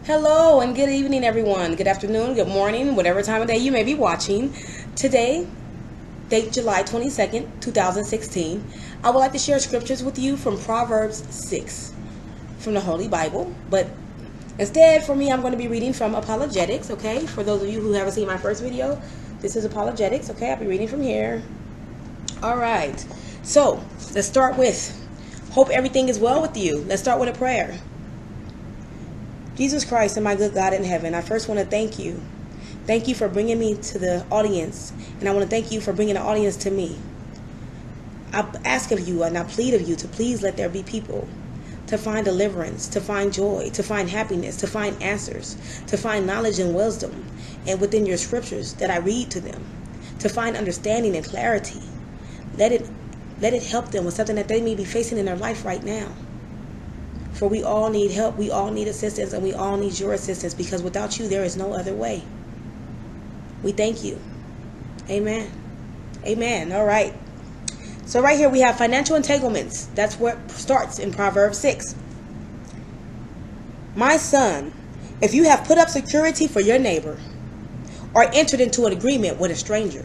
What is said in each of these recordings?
Hello and good evening, everyone. Good afternoon, good morning, whatever time of day you may be watching. Today, date July 22nd, 2016, I would like to share scriptures with you from Proverbs 6 from the Holy Bible. But instead, for me, I'm going to be reading from Apologetics, okay? For those of you who haven't seen my first video, this is Apologetics, okay? I'll be reading from here. All right. So, let's start with, hope everything is well with you. Let's start with a prayer. Jesus Christ and my good God in heaven, I first want to thank you. Thank you for bringing me to the audience, and I want to thank you for bringing the audience to me. I ask of you and I plead of you to please let there be people to find deliverance, to find joy, to find happiness, to find answers, to find knowledge and wisdom, and within your scriptures that I read to them, to find understanding and clarity. Let it help them with something that they may be facing in their life right now. For we all need help, we all need assistance, and we all need your assistance, because without you, there is no other way. We thank you. Amen. Amen. All right. So right here we have financial entanglements. That's what starts in Proverbs 6. My son, if you have put up security for your neighbor or entered into an agreement with a stranger,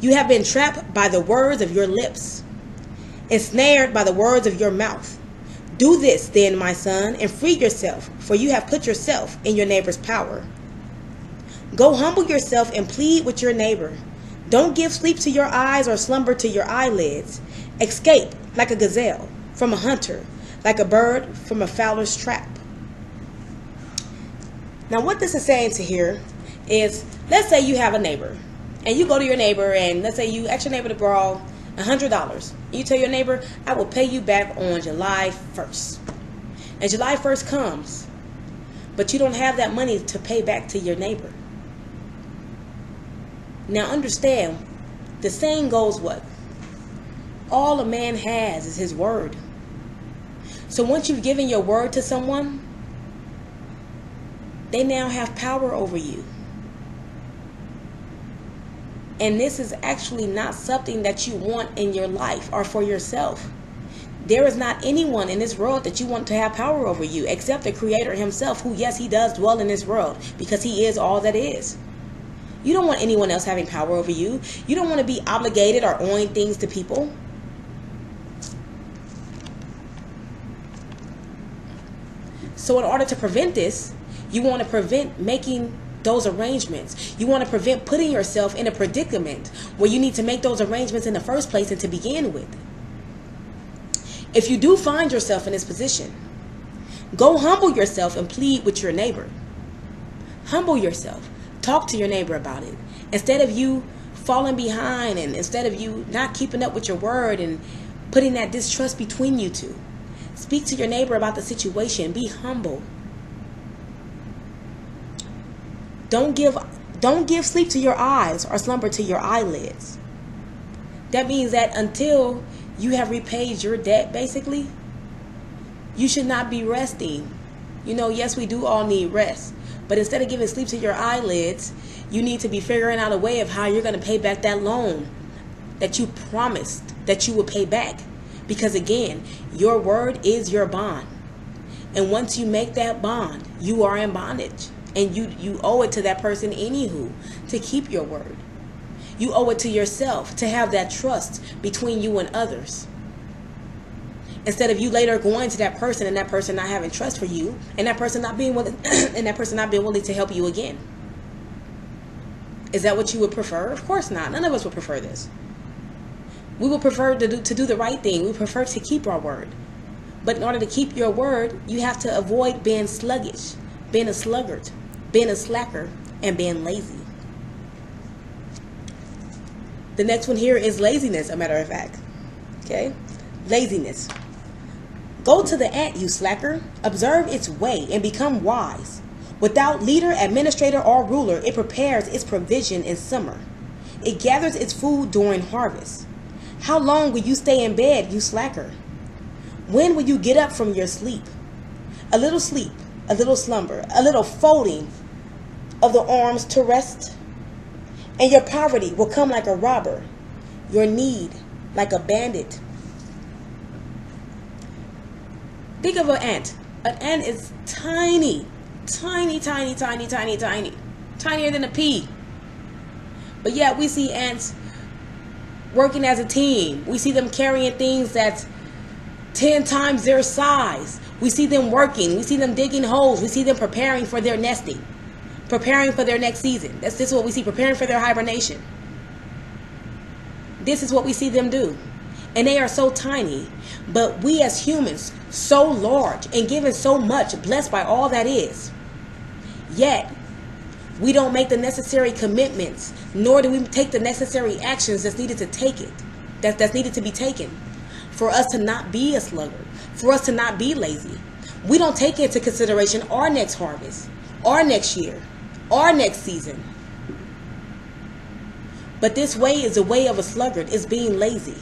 you have been trapped by the words of your lips, ensnared by the words of your mouth. Do this then, my son, and free yourself, for you have put yourself in your neighbor's power. Go humble yourself and plead with your neighbor. Don't give sleep to your eyes or slumber to your eyelids. Escape like a gazelle from a hunter, like a bird from a fowler's trap. Now what this is saying to here is, let's say you have a neighbor, and you go to your neighbor, and let's say you ask your neighbor to borrow $100. You tell your neighbor, I will pay you back on July 1st. And July 1st comes, but you don't have that money to pay back to your neighbor. Now understand, the saying goes what? All a man has is his word. So once you've given your word to someone, they now have power over you. And this is actually not something that you want in your life or for yourself. There is not anyone in this world that you want to have power over you except the Creator himself, who, yes, he does dwell in this world because he is all that is. You don't want anyone else having power over you. You don't want to be obligated or owing things to people. So in order to prevent this, you want to prevent making those arrangements. You want to prevent putting yourself in a predicament where you need to make those arrangements in the first place and to begin with. If you do find yourself in this position, go humble yourself and plead with your neighbor. Humble yourself. Talk to your neighbor about it. Instead of you falling behind, and instead of you not keeping up with your word and putting that distrust between you two, speak to your neighbor about the situation. Be humble. Don't give sleep to your eyes or slumber to your eyelids. That means that until you have repaid your debt, basically, you should not be resting. You know, yes, we do all need rest. But instead of giving sleep to your eyelids, you need to be figuring out a way of how you're going to pay back that loan that you promised that you would pay back. Because again, your word is your bond. And once you make that bond, you are in bondage. And you owe it to that person anywho to keep your word. You owe it to yourself to have that trust between you and others. Instead of you later going to that person and that person not having trust for you, and that person not being willing and that person not being willing to help you again. Is that what you would prefer? Of course not. None of us would prefer this. We would prefer to do the right thing. We prefer to keep our word. But in order to keep your word, you have to avoid being sluggish, being a sluggard, being a slacker, and being lazy. The next one here is laziness, a matter of fact. Okay? Laziness. Go to the ant, you slacker. Observe its way and become wise. Without leader, administrator, or ruler, it prepares its provision in summer. It gathers its food during harvest. How long will you stay in bed, you slacker? When will you get up from your sleep? A little sleep, a little slumber, a little folding of the arms to rest, and your poverty will come like a robber, your need like a bandit. Think of an ant. An ant is tiny, Tiny, tiny, tiny, tiny, tiny. Tinier than a pea. But yet we see ants working as a team. We see them carrying things that's 10 times their size. We see them working. We see them digging holes. We see them preparing for their nesting. Preparing for their next season. This is what we see. Preparing for their hibernation. This is what we see them do. And they are so tiny. But we as humans, so large and given so much, blessed by all that is. Yet, we don't make the necessary commitments, nor do we take the necessary actions that's needed to take it, that's needed to be taken, for us to not be a sluggard, for us to not be lazy. We don't take into consideration our next harvest, our next year, our next season. But this way is the way of a sluggard, is being lazy.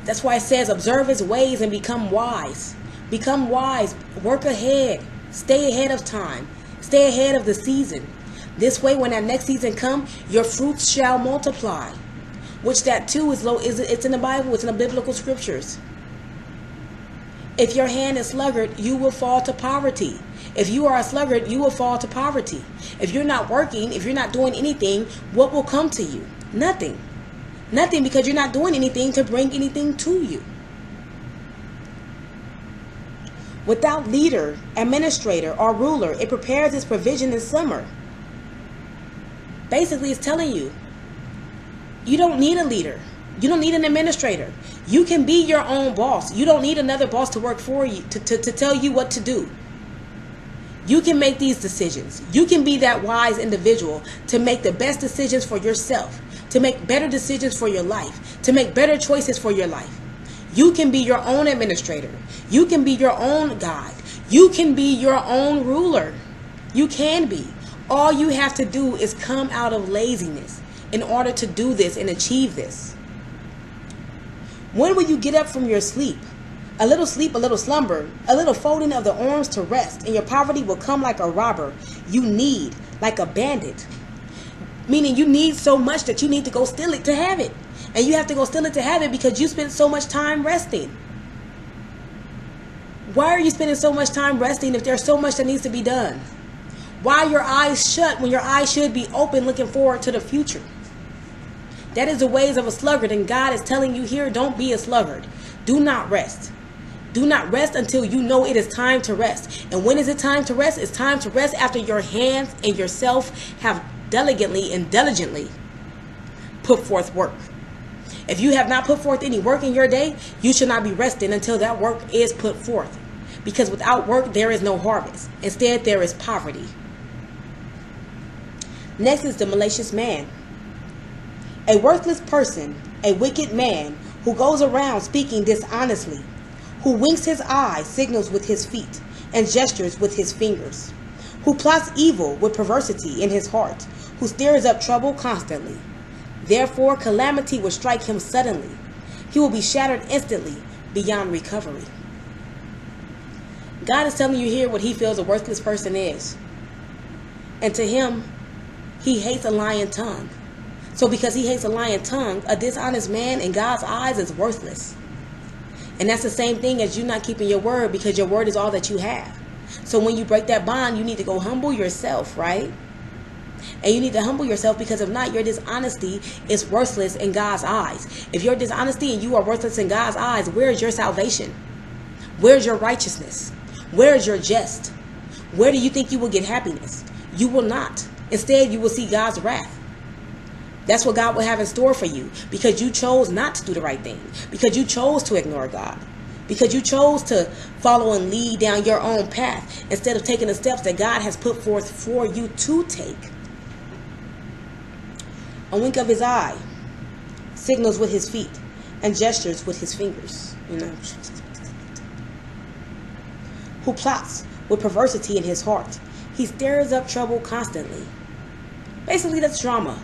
That's why it says, observe his ways and become wise. Become wise, work ahead, stay ahead of time. Stay ahead of the season. This way, when that next season comes, your fruits shall multiply. Which that too is it's in the Bible, it's in the biblical scriptures. If your hand is sluggard, you will fall to poverty. If you are a sluggard, you will fall to poverty. If you're not working, if you're not doing anything, what will come to you? Nothing. Nothing, because you're not doing anything to bring anything to you. Without leader, administrator, or ruler, it prepares its provision in summer. Basically, it's telling you, you don't need a leader. You don't need an administrator. You can be your own boss. You don't need another boss to work for you, to tell you what to do. You can make these decisions. You can be that wise individual to make the best decisions for yourself, to make better decisions for your life, to make better choices for your life. You can be your own administrator. You can be your own guide. You can be your own ruler. You can be. All you have to do is come out of laziness in order to do this and achieve this. When will you get up from your sleep? A little sleep, a little slumber, a little folding of the arms to rest, and your poverty will come like a robber. You need, like a bandit. Meaning you need so much that you need to go steal it to have it. And you have to go steal it to have it because you spent so much time resting. Why are you spending so much time resting if there's so much that needs to be done? Why are your eyes shut when your eyes should be open, looking forward to the future? That is the ways of a sluggard, and God is telling you here, don't be a sluggard. Do not rest. Do not rest until you know it is time to rest. And when is it time to rest? It's time to rest after your hands and yourself have diligently and diligently put forth work. If you have not put forth any work in your day, you should not be resting until that work is put forth. Because without work, there is no harvest. Instead, there is poverty. Next is the malicious man. A worthless person, a wicked man who goes around speaking dishonestly, who winks his eye, signals with his feet, and gestures with his fingers, who plots evil with perversity in his heart, who stirs up trouble constantly. Therefore, calamity will strike him suddenly. He will be shattered instantly, beyond recovery. God is telling you here what he feels a worthless person is. And to him, he hates a lying tongue. So because he hates a lying tongue, a dishonest man in God's eyes is worthless. And that's the same thing as you not keeping your word, because your word is all that you have. So when you break that bond, you need to go humble yourself, right? And you need to humble yourself, because if not, your dishonesty is worthless in God's eyes. If your dishonesty and you are worthless in God's eyes, where is your salvation? Where's your righteousness? Where is your jest? Where do you think you will get happiness? You will not. Instead, you will see God's wrath. That's what God will have in store for you, because you chose not to do the right thing, because you chose to ignore God, because you chose to follow and lead down your own path instead of taking the steps that God has put forth for you to take. A wink of his eye, signals with his feet, and gestures with his fingers. Who plots with perversity in his heart. He stirs up trouble constantly. Basically, that's drama.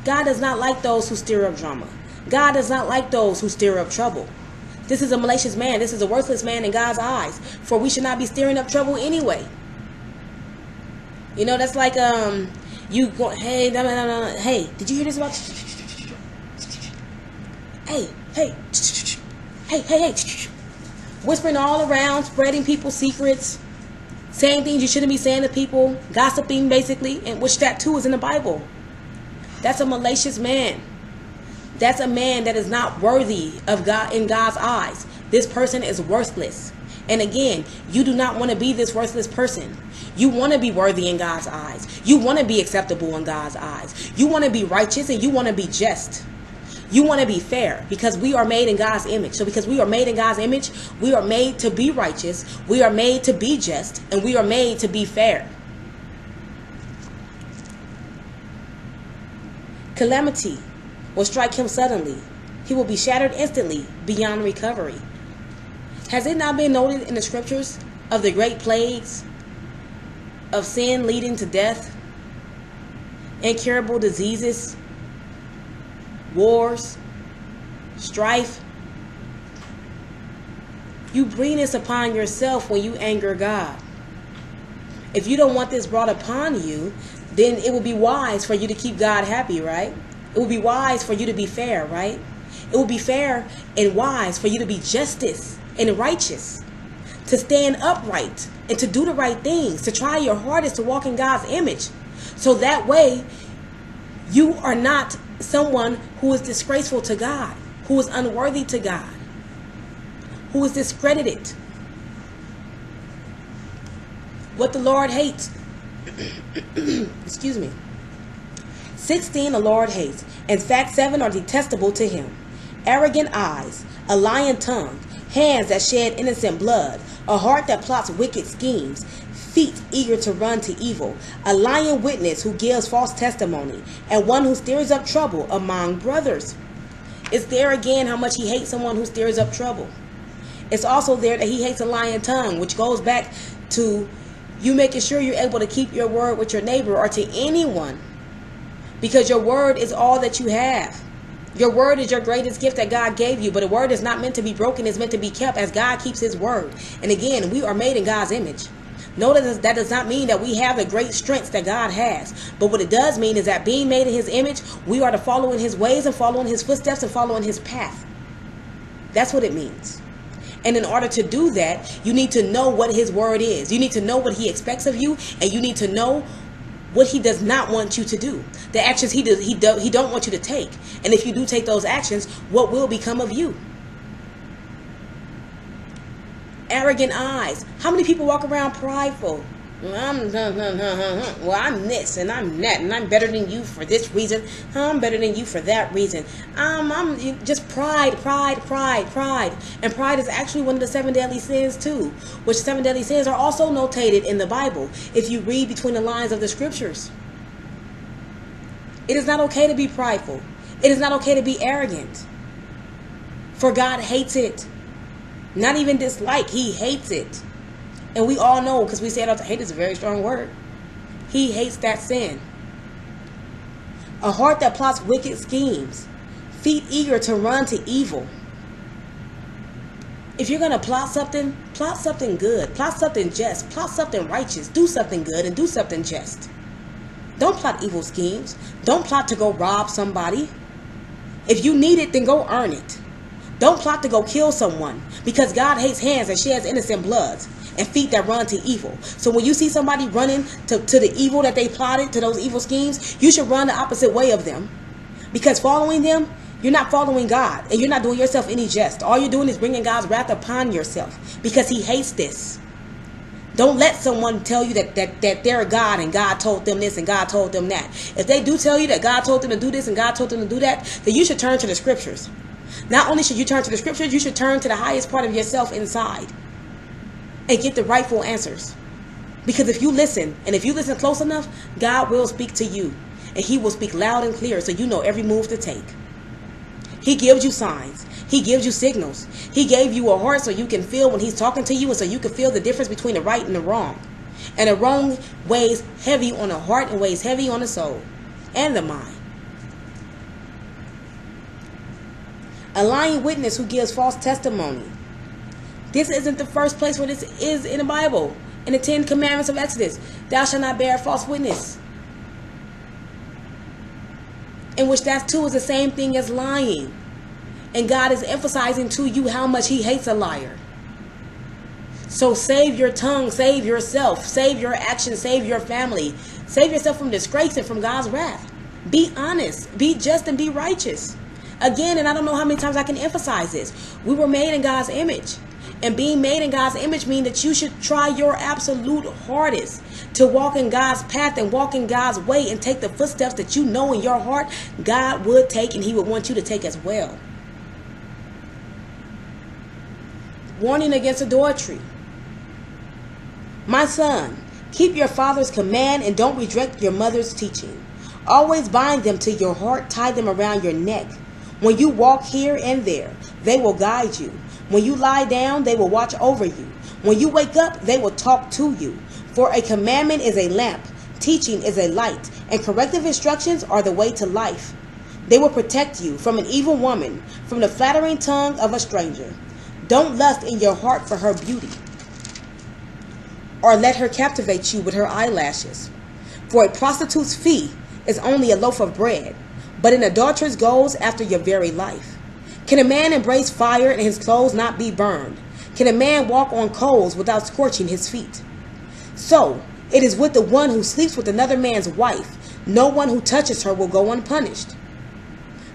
God does not like those who stir up drama. God does not like those who stir up trouble. This is a malicious man. This is a worthless man in God's eyes. For we should not be stirring up trouble anyway. You know, that's like you go, hey, no, hey, did you hear this about? Hey, whispering all around, spreading people's secrets. saying things you shouldn't be saying to people, gossiping basically, and which that too is in the Bible. That's a malicious man. That's a man that is not worthy of God in God's eyes. This person is worthless. And again, you do not want to be this worthless person. You want to be worthy in God's eyes. You want to be acceptable in God's eyes. You want to be righteous and you want to be just. You want to be fair because we are made in God's image. So because we are made in God's image, we are made to be righteous. We are made to be just. And we are made to be fair. Calamity will strike him suddenly. He will be shattered instantly beyond recovery. Has it not been noted in the scriptures of the great plagues of sin leading to death, incurable diseases, wars, strife? You bring this upon yourself when you anger God. If you don't want this brought upon you, then it would be wise for you to keep God happy, right? It would be wise for you to be fair, right? It would be fair and wise for you to be justice and righteous, to stand upright and to do the right things, to try your hardest to walk in God's image. So that way you are not someone who is disgraceful to God, who is unworthy to God, who is discredited. What the Lord hates. Excuse me. 16 the Lord hates. In fact, 7 are detestable to him. Arrogant eyes, a lying tongue, hands that shed innocent blood, a heart that plots wicked schemes, feet eager to run to evil, a lying witness who gives false testimony, and one who stirs up trouble among brothers. It's there again how much he hates someone who stirs up trouble. It's also there that he hates a lying tongue, which goes back to you making sure you're able to keep your word with your neighbor or to anyone, because your word is all that you have. Your word is your greatest gift that God gave you, but a word is not meant to be broken. It's meant to be kept as God keeps his word. And again, we are made in God's image. Notice that does not mean that we have the great strengths that God has. But what it does mean is that being made in his image, we are to follow in his ways and follow in his footsteps and follow in his path. That's what it means. And in order to do that, you need to know what his word is. You need to know what he expects of you, and you need to know what he does not want you to do. The actions he don't want you to take. And if you do take those actions, what will become of you? Arrogant eyes. How many people walk around prideful? I'm this and I'm that and I'm better than you for this reason. I'm better than you for that reason. I'm just pride. And pride is actually one of the 7 deadly sins too, which 7 deadly sins are also notated in the Bible if you read between the lines of the scriptures. It is not okay to be prideful. It is not okay to be arrogant. For God hates it. Not even dislike, he hates it. And we all know, because we say it all the time, hate is a very strong word. He hates that sin. A heart that plots wicked schemes. Feet eager to run to evil. If you're going to plot something good. Plot something just. Plot something righteous. Do something good and do something just. Don't plot evil schemes. Don't plot to go rob somebody. If you need it, then go earn it. Don't plot to go kill someone, because God hates hands that sheds innocent blood and feet that run to evil. So when you see somebody running to the evil that they plotted, to those evil schemes, you should run the opposite way of them. Because following them, you're not following God, and you're not doing yourself any jest. All you're doing is bringing God's wrath upon yourself, because he hates this. Don't let someone tell you that they're a God and God told them this and God told them that. If they do tell you that God told them to do this and God told them to do that, then you should turn to the scriptures. Not only should you turn to the scriptures, you should turn to the highest part of yourself inside and get the rightful answers. Because if you listen, and if you listen close enough, God will speak to you. And he will speak loud and clear so you know every move to take. He gives you signs. He gives you signals. He gave you a heart so you can feel when he's talking to you, and so you can feel the difference between the right and the wrong. And the wrong weighs heavy on the heart and weighs heavy on the soul and the mind. A lying witness who gives false testimony. This isn't the first place where this is in the Bible. In the 10 Commandments of Exodus, thou shalt not bear false witness. In which that too is the same thing as lying. And God is emphasizing to you how much he hates a liar. So save your tongue, save yourself, save your actions, save your family. Save yourself from disgrace and from God's wrath. Be honest, be just, and be righteous. Again, and I don't know how many times I can emphasize this, we were made in God's image. And being made in God's image means that you should try your absolute hardest to walk in God's path and walk in God's way and take the footsteps that you know in your heart God would take and he would want you to take as well. Warning against adultery. My son, keep your father's command and don't reject your mother's teaching. Always bind them to your heart, tie them around your neck. When you walk here and there, they will guide you. When you lie down, they will watch over you. When you wake up, they will talk to you. For a commandment is a lamp, teaching is a light, and corrective instructions are the way to life. They will protect you from an evil woman, from the flattering tongue of a stranger. Don't lust in your heart for her beauty, or let her captivate you with her eyelashes. For a prostitute's fee is only a loaf of bread, but an adulteress goes after your very life. Can a man embrace fire and his clothes not be burned? Can a man walk on coals without scorching his feet? So it is with the one who sleeps with another man's wife. No one who touches her will go unpunished.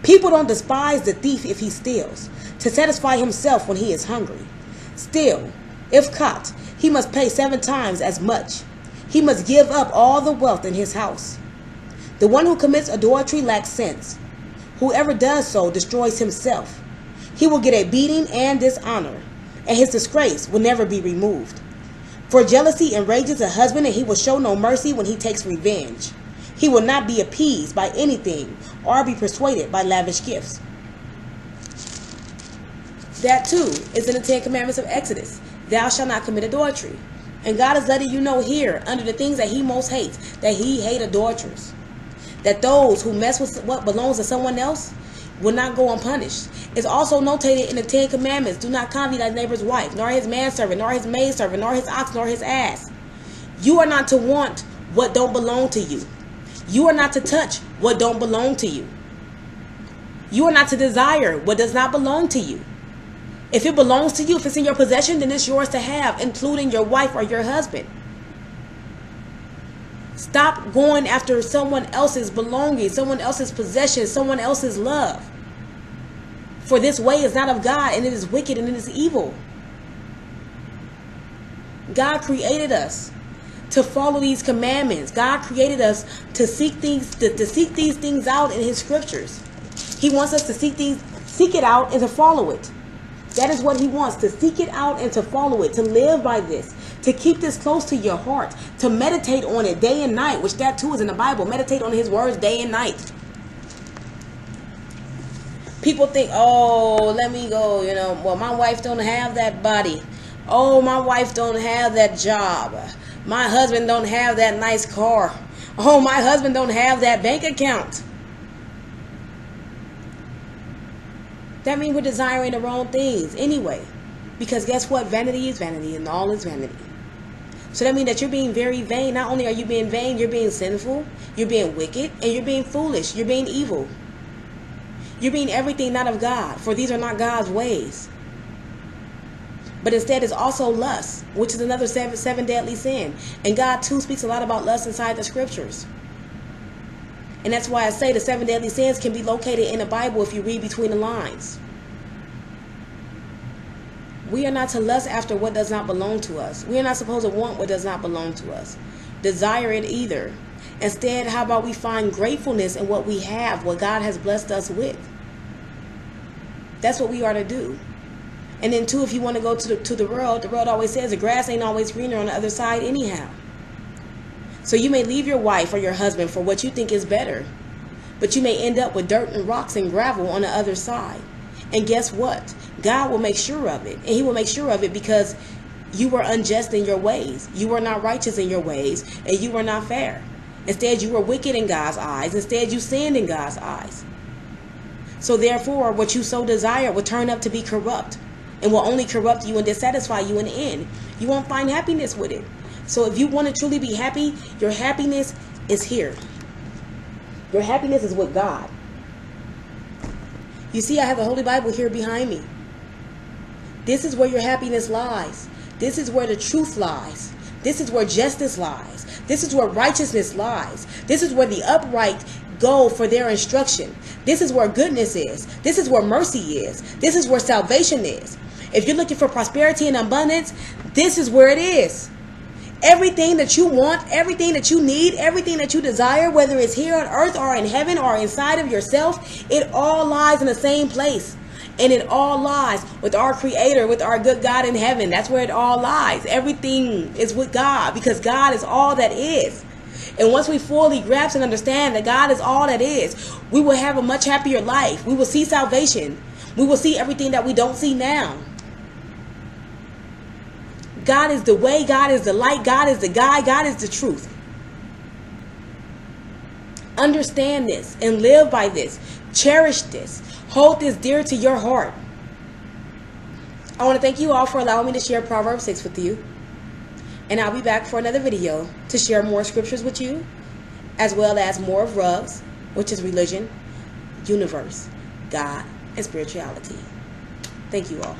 People don't despise the thief if he steals, to satisfy himself when he is hungry. Still, if caught, he must pay 7 times as much. He must give up all the wealth in his house. The one who commits adultery lacks sense. Whoever does so destroys himself. He will get a beating and dishonor, and his disgrace will never be removed. For jealousy enrages a husband, and he will show no mercy when he takes revenge. He will not be appeased by anything or be persuaded by lavish gifts. That too is in the 10 Commandments of Exodus. Thou shalt not commit adultery. And God is letting you know here, under the things that he most hates, that he hates adulterers. That those who mess with what belongs to someone else will not go unpunished. It's also notated in the 10 Commandments. Do not covet thy neighbor's wife, nor his manservant, nor his maidservant, nor his ox, nor his ass. You are not to want what don't belong to you. You are not to touch what don't belong to you. You are not to desire what does not belong to you. If it belongs to you, if it's in your possession, then it's yours to have, including your wife or your husband. Stop going after someone else's belongings, someone else's possessions, someone else's love. For this way is not of God, and it is wicked, and it is evil. God created us to follow these commandments. God created us to seek these things out in his scriptures. He wants us to seek it out and to follow it. That is what he wants, to seek it out and to follow it, to live by this, to keep this close to your heart, to meditate on it day and night, which that too is in the Bible. Meditate on his words day and night. People think, oh, let me go, well, my wife don't have that body. Oh, my wife don't have that job. My husband don't have that nice car. Oh, my husband don't have that bank account. That means we're desiring the wrong things anyway. Because guess what? Vanity is vanity, and all is vanity. So that means that you're being very vain. Not only are you being vain, you're being sinful, you're being wicked, and you're being foolish. You're being evil. You're being everything not of God, for these are not God's ways. But instead is also lust, which is another seven deadly sin. And God too speaks a lot about lust inside the scriptures. And that's why I say the 7 deadly sins can be located in the Bible if you read between the lines. We are not to lust after what does not belong to us. We are not supposed to want what does not belong to us. Desire it either. Instead, how about we find gratefulness in what we have, what God has blessed us with. That's what we are to do. And then too, if you want to go to the world always says the grass ain't always greener on the other side anyhow. So you may leave your wife or your husband for what you think is better, but you may end up with dirt and rocks and gravel on the other side. And guess what? God will make sure of it. And he will make sure of it because you were unjust in your ways. You were not righteous in your ways, and you were not fair. Instead, you were wicked in God's eyes. Instead, you sinned in God's eyes. So therefore, what you so desire will turn up to be corrupt and will only corrupt you and dissatisfy you in the end. You won't find happiness with it. So if you want to truly be happy, your happiness is here. Your happiness is with God. You see, I have the Holy Bible here behind me. This is where your happiness lies. This is where the truth lies. This is where justice lies. This is where righteousness lies. This is where the upright go for their instruction. This is where goodness is. This is where mercy is. This is where salvation is. If you're looking for prosperity and abundance, this is where it is. Everything that you want, everything that you need, everything that you desire, whether it's here on earth or in heaven or inside of yourself, it all lies in the same place. And it all lies with our Creator, with our good God in heaven. That's where it all lies. Everything is with God, because God is all that is. And once we fully grasp and understand that God is all that is, we will have a much happier life. We will see salvation. We will see everything that we don't see now. God is the way. God is the light. God is the guide. God is the truth. Understand this and live by this. Cherish this. Hold this dear to your heart. I want to thank you all for allowing me to share Proverbs 6 with you. And I'll be back for another video to share more scriptures with you, as well as more of R.U.G.S, which is religion, universe, God, and spirituality. Thank you all.